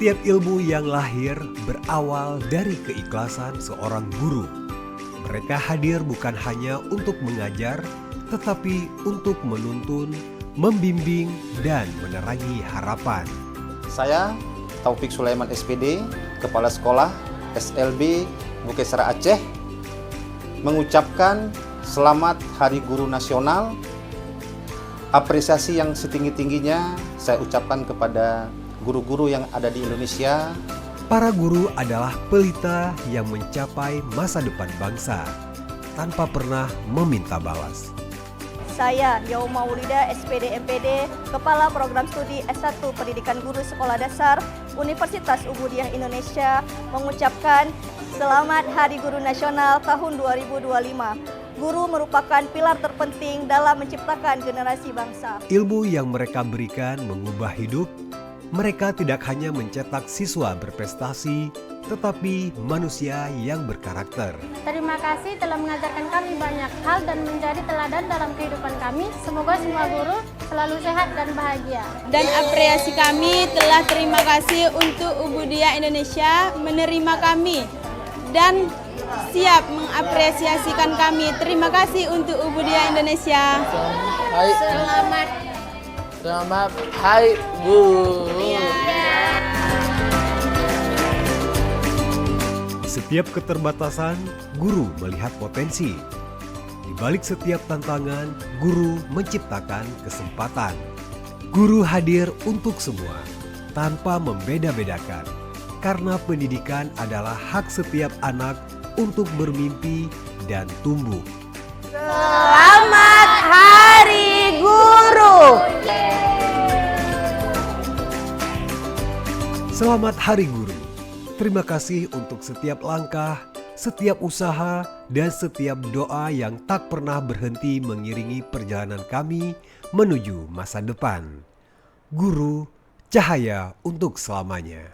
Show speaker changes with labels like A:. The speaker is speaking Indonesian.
A: Setiap ilmu yang lahir berawal dari keikhlasan seorang guru. Mereka hadir bukan hanya untuk mengajar, tetapi untuk menuntun, membimbing, dan menerangi harapan.
B: Saya Taufik Sulaiman SPD, Kepala Sekolah SLB Bukesra Aceh, mengucapkan selamat Hari Guru Nasional. Apresiasi yang setinggi-tingginya saya ucapkan kepada guru-guru yang ada di Indonesia.
A: Para guru adalah pelita yang mencapai masa depan bangsa tanpa pernah meminta balas.
C: Saya Yauma Maulida, SPD MPD, Kepala Program Studi S1 Pendidikan Guru Sekolah Dasar Universitas Ubudiyah Indonesia, mengucapkan Selamat Hari Guru Nasional tahun 2025. Guru merupakan pilar terpenting dalam menciptakan generasi bangsa.
A: Ilmu yang mereka berikan mengubah hidup. Mereka tidak hanya mencetak siswa berprestasi, tetapi manusia yang berkarakter.
D: Terima kasih telah mengajarkan kami banyak hal dan menjadi teladan dalam kehidupan kami. Semoga semua guru selalu sehat dan bahagia.
E: Dan apresiasi kami telah terima kasih untuk Ubudiyah Indonesia menerima kami dan siap mengapresiasikan kami. Terima kasih untuk Ubudiyah Indonesia.
F: Selamat Hari Guru.
A: Di setiap keterbatasan, guru melihat potensi. Di balik setiap tantangan, guru menciptakan kesempatan. Guru hadir untuk semua, tanpa membeda-bedakan. Karena pendidikan adalah hak setiap anak untuk bermimpi dan tumbuh.
E: Selamat Hari Guru.
A: Selamat Hari Guru. Terima kasih untuk setiap langkah, setiap usaha, dan setiap doa yang tak pernah berhenti mengiringi perjalanan kami menuju masa depan. Guru, cahaya untuk selamanya.